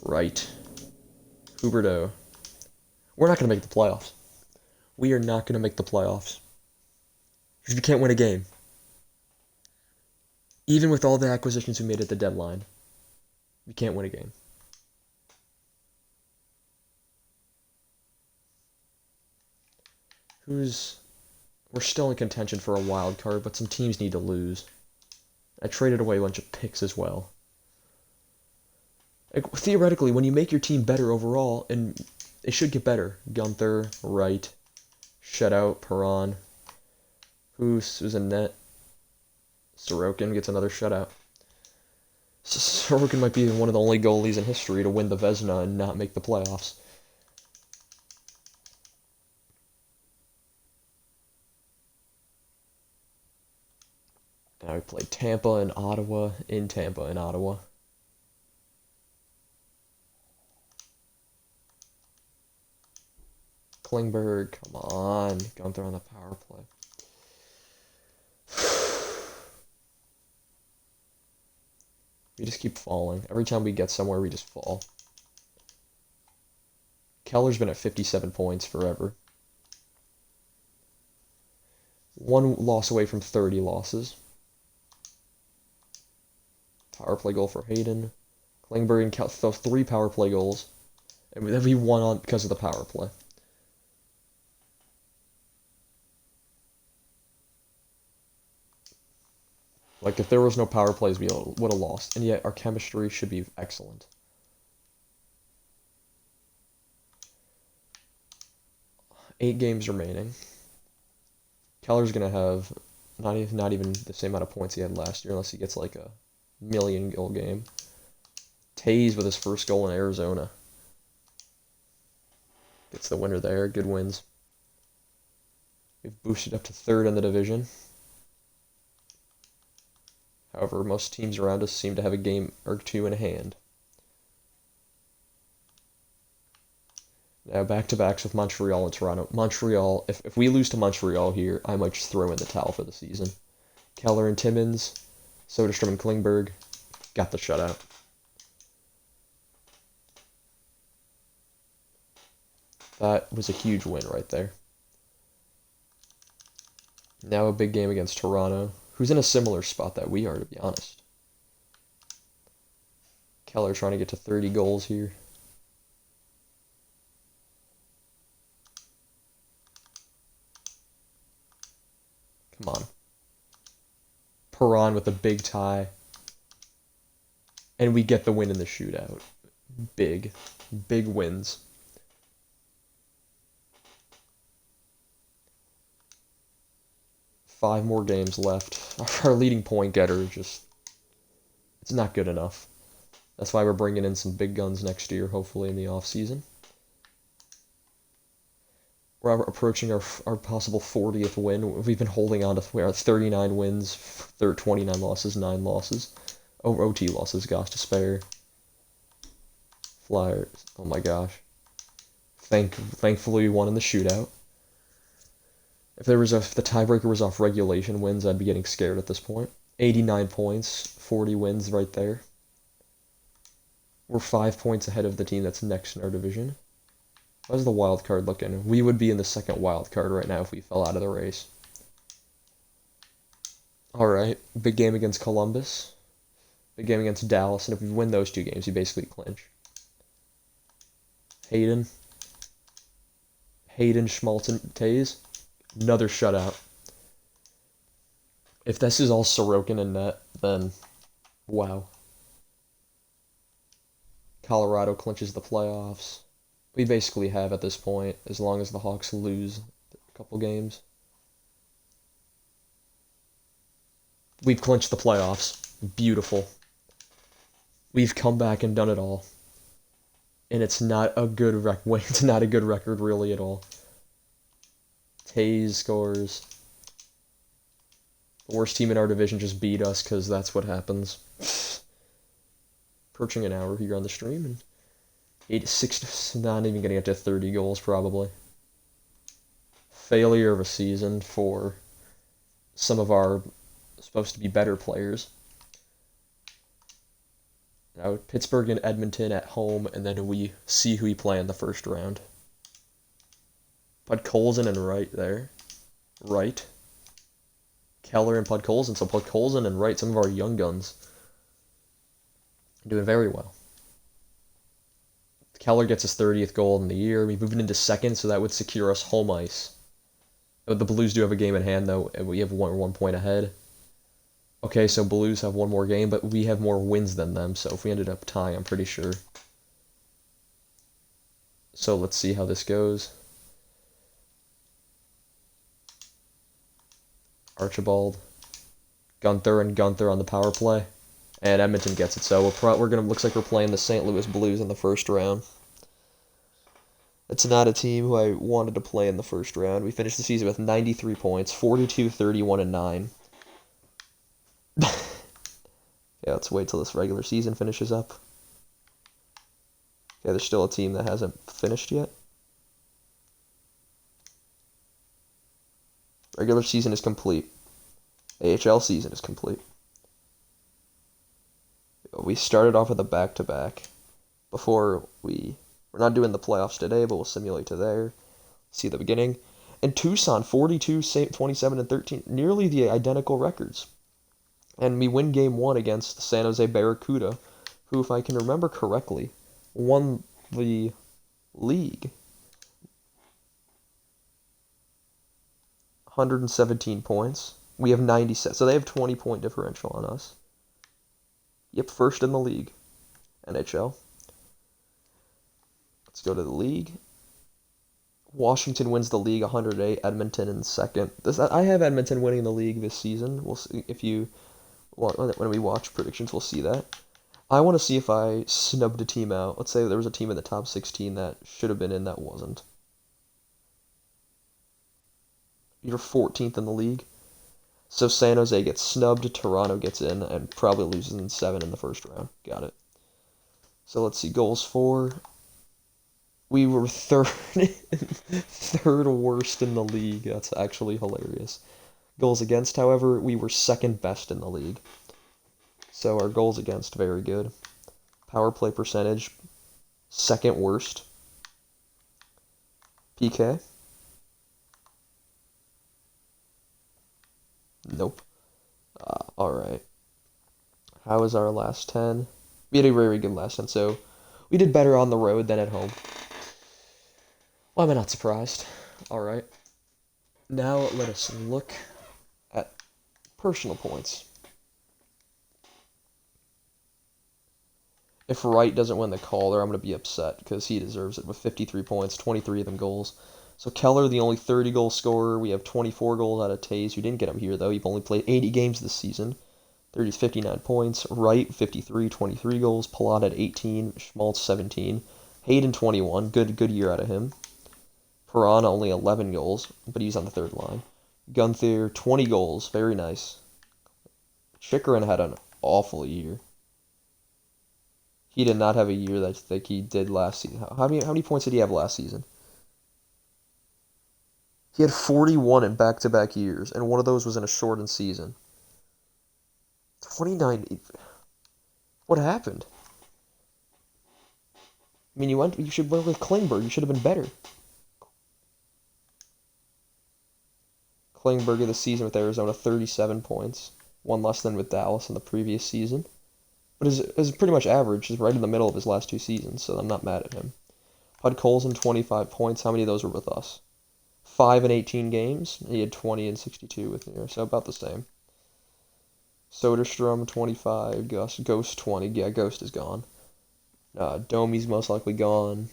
Right. Huberdeau. We're not going to make the playoffs. We are not going to make the playoffs. Because we can't win a game. Even with all the acquisitions we made at the deadline, we can't win a game. We're still in contention for a wild card, but some teams need to lose. I traded away a bunch of picks as well. Like, theoretically, when you make your team better overall, and it should get better. Gunther, Wright, shutout, Perron. Who's in net? Sorokin gets another shutout. Sorokin might be one of the only goalies in history to win the Vezina and not make the playoffs. Now we play Tampa and Ottawa in Tampa and Ottawa. Klingberg, come on. Gunther on the power play. We just keep falling. Every time we get somewhere, we just fall. Keller's been at 57 points forever. 1 loss away from 30 losses. Power play goal for Hayden. Klingberg and throw 3 power play goals. And then we won on because of the power play. Like, if there was no power plays, we would have lost. And yet, our chemistry should be excellent. Eight games remaining. Keller's going to have not even the same amount of points he had last year, unless he gets, like, a million-goal game. Tays with his first goal in Arizona. Gets the winner there. Good wins. We've boosted up to 3rd in the division. However, most teams around us seem to have a game or 2 in hand. Now back-to-backs with Montreal and Toronto. Montreal, if we lose to Montreal here, I might just throw in the towel for the season. Keller and Timmins, Soderstrom and Klingberg, got the shutout. That was a huge win right there. Now a big game against Toronto, who's in a similar spot that we are, to be honest. Keller trying to get to 30 goals here. Come on. Perron with a big tie. And we get the win in the shootout. Big, big wins. Five more games left. Our leading point getter just, it's not good enough. That's why we're bringing in some big guns next year, hopefully in the off season. We're approaching our possible 40th win. We've been holding on to, we're at 39 wins, 29 losses, 9 losses. Oh, OT losses, gosh, to spare. Flyers, oh my gosh. Thankfully we won in the shootout. If the tiebreaker was off regulation wins, I'd be getting scared at this point. 89 points, 40 wins right there. We're 5 points ahead of the team that's next in our division. How's the wild card looking? We would be in the second wild card right now if we fell out of the race. Alright, big game against Columbus. Big game against Dallas, and if we win those two games, we basically clinch. Hayden Schmaltz, Tays. Another shutout. If this is all Sorokin and net, then wow. Colorado clinches the playoffs. We basically have at this point, as long as the Hawks lose a couple games. We've clinched the playoffs. Beautiful. We've come back and done it all. And it's not a good it's not a good record really at all. Tays scores. The worst team in our division just beat us because that's what happens. Approaching an hour here on the stream, and 86, not even getting up to 30 goals probably. Failure of a season for some of our supposed to be better players. Now Pittsburgh and Edmonton at home, and then we see who we play in the first round. Podkolzin and Wright there. Wright. Keller and Podkolzin. So Podkolzin and Wright, some of our young guns, doing very well. Keller gets his 30th goal in the year. We moved into second, so that would secure us home ice. The Blues do have a game in hand, though, and we have one point ahead. Okay, so Blues have one more game, but we have more wins than them, so if we ended up tying, I'm pretty sure. So let's see how this goes. Archibald, Gunther, and Gunther on the power play. And Edmonton gets it, so we're gonna looks like we're playing the St. Louis Blues in the first round. It's not a team who I wanted to play in the first round. We finished the season with 93 points, 42, 31, and 9. Yeah, let's wait till this regular season finishes up. Okay, there's still a team that hasn't finished yet. Regular season is complete. AHL season is complete. We started off with a back-to-back before we're not doing the playoffs today, but we'll simulate to there. See the beginning. And Tucson, 42, 27, and 13, nearly the identical records. And we win game 1 against the San Jose Barracuda, who, if I can remember correctly, won the league. 117 points. We have 97, so they have 20-point differential on us. Yep, first in the league. NHL. Let's go to the league. Washington wins the league 108. Edmonton in second. I have Edmonton winning the league this season. We'll see if you when we watch predictions, we'll see that. I want to see if I snubbed a team out. Let's say there was a team in the top 16 that should have been in that wasn't. You're 14th in the league. So San Jose gets snubbed, Toronto gets in, and probably loses in 7 in the first round. Got it. So let's see, goals for. We were third worst in the league. That's actually hilarious. Goals against, however, we were second best in the league. So our goals against, very good. Power play percentage, second worst. PK. Nope. Alright. How was our last 10? We had a very good last 10, so we did better on the road than at home. Why am I not surprised? Alright. Now let us look at personal points. If Wright doesn't win the Calder, I'm going to be upset because he deserves it with 53 points, 23 of them goals. So Keller, the only 30-goal scorer. We have 24 goals out of Taves. We didn't get him here, though. You've only played 80 games this season. 59 points. Wright, 53, 23 goals. Palat at 18. Schmaltz, 17. Hayden, 21. Good year out of him. Piranha, only 11 goals, but he's on the third line. Gunther, 20 goals. Very nice. Chikrin had an awful year. He did not have a year that like he did last season. How many points did he have last season? He had 41 in back-to-back years, and one of those was in a shortened season. 29. What happened? I mean, you should went with Klingberg. You should have been better. Klingberg of the season with Arizona, 37 points. One less than with Dallas in the previous season. But is pretty much average. He's right in the middle of his last two seasons, so I'm not mad at him. Podkolzin, 25 points. How many of those were with us? 5 in 18 games. He had 20 and 62 with me, so about the same. Soderstrom, 25. Ghost, 20. Yeah, Ghost is gone. Domi's most likely gone.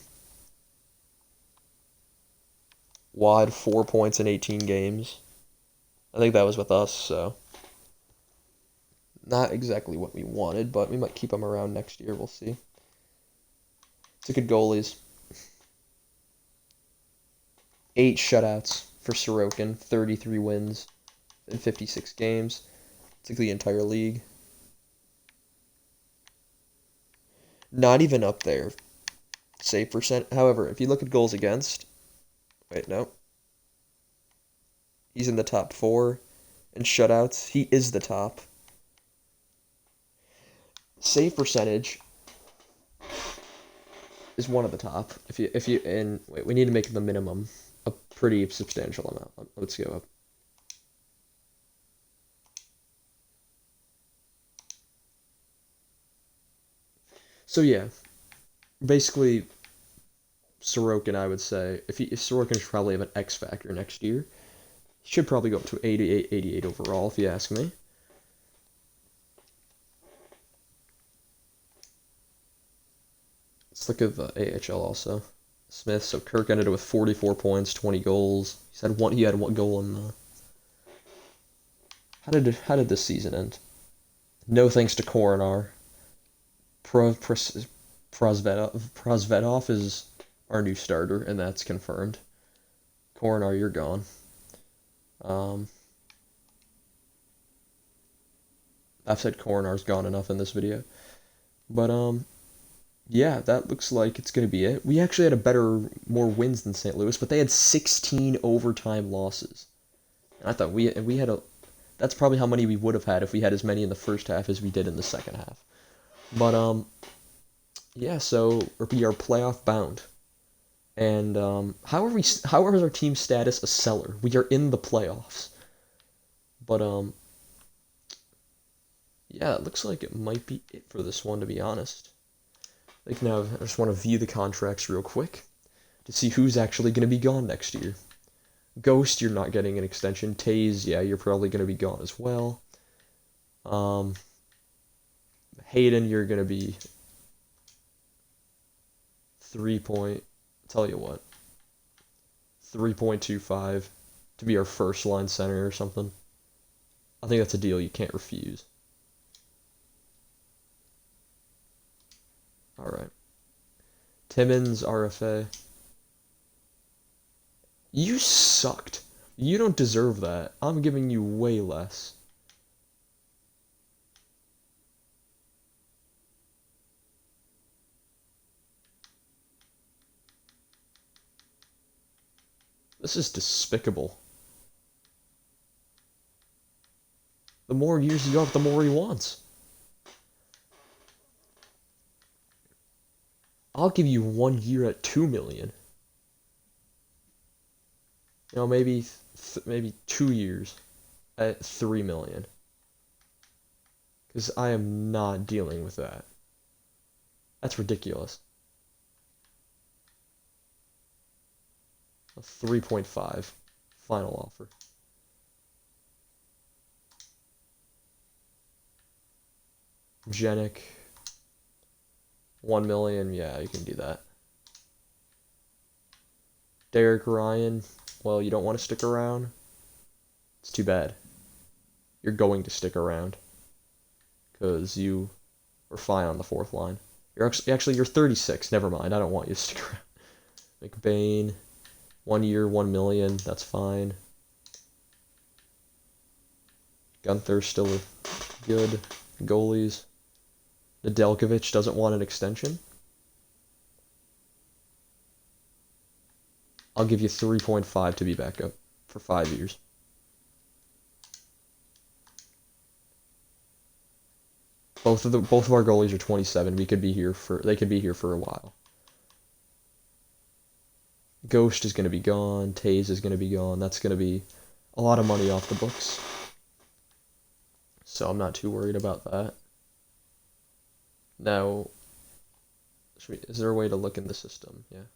Wad, 4 points in 18 games. I think that was with us, so not exactly what we wanted, but we might keep him around next year. We'll see. It's a good goalies. 8 shutouts for Sorokin, 33 wins in 56 games. It's like the entire league. Not even up there. Save percent. However, if you look at goals against, wait, no. He's in the top 4 in shutouts. He is the top. Save percentage is one of the top. Wait, we need to make the minimum a pretty substantial amount. Let's go up. So yeah, basically, Sorokin, I would say, if Sorokin should probably have an X factor next year. He should probably go up to 88 overall, if you ask me. Let's look at the AHL also. Smith, so Kirk ended it with 44 points, 20 goals. He had one goal in the. How did this season end? No thanks to Coronar. Prosvetov is our new starter, and that's confirmed. Coronar, you're gone. I've said Coronar's gone enough in this video. But, yeah, that looks like it's going to be it. We actually had more wins than St. Louis, but they had 16 overtime losses. And I thought that's probably how many we would have had if we had as many in the first half as we did in the second half. But, yeah, so we are playoff bound. And, how is our team status a seller? We are in the playoffs. But, yeah, it looks like it might be it for this one, to be honest. Like now, I just want to view the contracts real quick to see who's actually going to be gone next year. Ghost, you're not getting an extension. Taze, yeah, you're probably going to be gone as well. Hayden, you're going to be 3.25 to be our first line center or something. I think that's a deal you can't refuse. Alright. Timmins, RFA. You sucked. You don't deserve that. I'm giving you way less. This is despicable. The more years you have, the more he wants. I'll give you 1 year at $2 million. You know, maybe 2 years at $3 million. Because I am not dealing with that. That's ridiculous. A 3.5 final offer. Genic. 1 million, yeah, you can do that. Derek Ryan, well, you don't want to stick around. It's too bad. You're going to stick around because you were fine on the fourth line. You're you're 36. Never mind. I don't want you to stick around. McBain, 1 year, 1 million. That's fine. Gunther's still good. Goalies. Nedeljkovic doesn't want an extension. I'll give you 3.5 to be back up for 5 years. Both of our goalies are 27. They could be here for a while. Ghost is going to be gone. Taze is going to be gone. That's going to be a lot of money off the books. So I'm not too worried about that. Now, is there a way to look in the system? Yeah.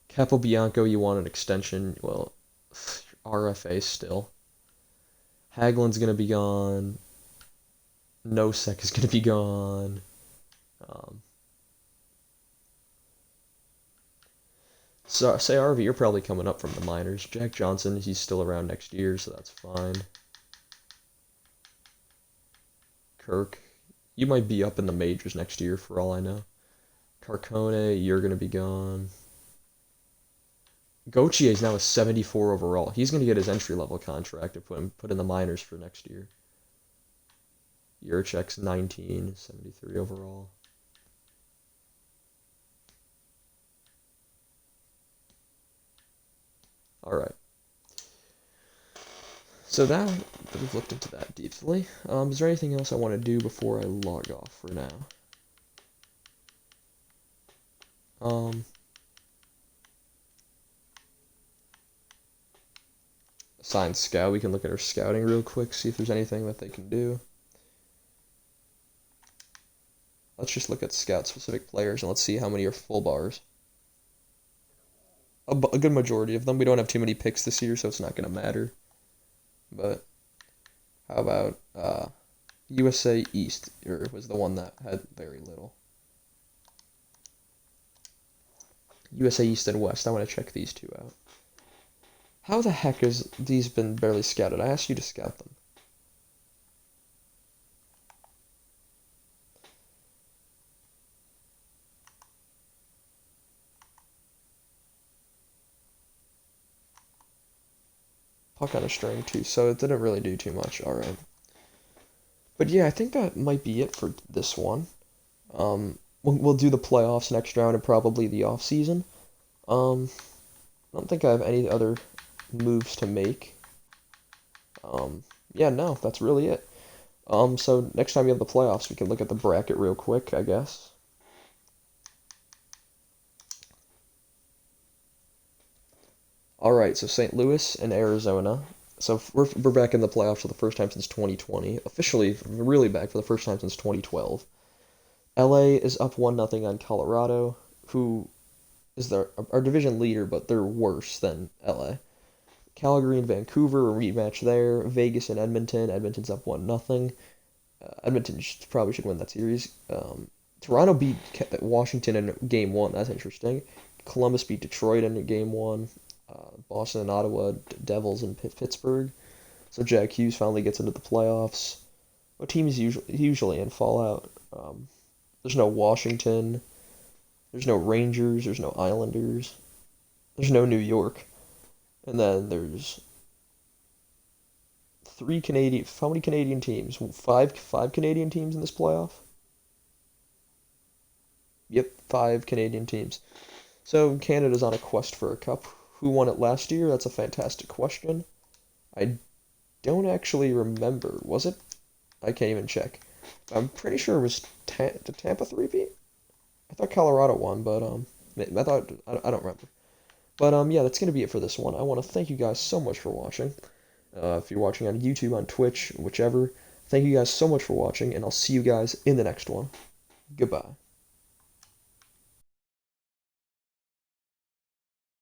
Capobianco, you want an extension. Well, RFA still. Hagelin's going to be gone. Nosek is going to be gone. So say RV, you're probably coming up from the minors. Jack Johnson, he's still around next year, so that's fine. Kirk, you might be up in the majors next year for all I know. Carcone, you're going to be gone. Gauthier is now a 74 overall. He's going to get his entry-level contract to put in the minors for next year. Yurchek's 19, 73 overall. All right. So that we've looked into that deeply. Is there anything else I want to do before I log off for now? Assign scout. We can look at our scouting real quick, see if there's anything that they can do. Let's just look at scout-specific players and let's see how many are full bars. A good majority of them. We don't have too many picks this year, so it's not going to matter. But how about USA East was the one that had very little. USA East and West. I want to check these two out. How the heck has these been barely scouted? I asked you to scout them. Puck on a string too, so it didn't really do too much. All right. But yeah, I think that might be it for this one. We'll do the playoffs next round and probably the off season. I don't think I have any other moves to make. Yeah, no, that's really it. So next time we have the playoffs, we can look at the bracket real quick, I guess. All right, so St. Louis and Arizona. So we're back in the playoffs for the first time since 2020. Officially, really back for the first time since 2012. LA is up 1-0 on Colorado, who is our division leader, but they're worse than LA. Calgary and Vancouver, a rematch there. Vegas and Edmonton. Edmonton's up 1-0. Edmonton probably should win that series. Toronto beat Washington in Game 1. That's interesting. Columbus beat Detroit in Game 1. Boston and Ottawa, Devils and Pittsburgh. So Jack Hughes finally gets into the playoffs. What teams usually in Fallout? There's no Washington. There's no Rangers. There's no Islanders. There's no New York. And then there's how many Canadian teams? Five Canadian teams in this playoff? Yep, 5 Canadian teams. So Canada's on a quest for a cup. Who won it last year? That's a fantastic question. I don't actually remember. Was it? I can't even check. I'm pretty sure it was the Tampa 3-peat? I thought Colorado won, but I don't remember. But yeah, that's gonna be it for this one. I want to thank you guys so much for watching. If you're watching on YouTube, on Twitch, whichever, thank you guys so much for watching, and I'll see you guys in the next one. Goodbye.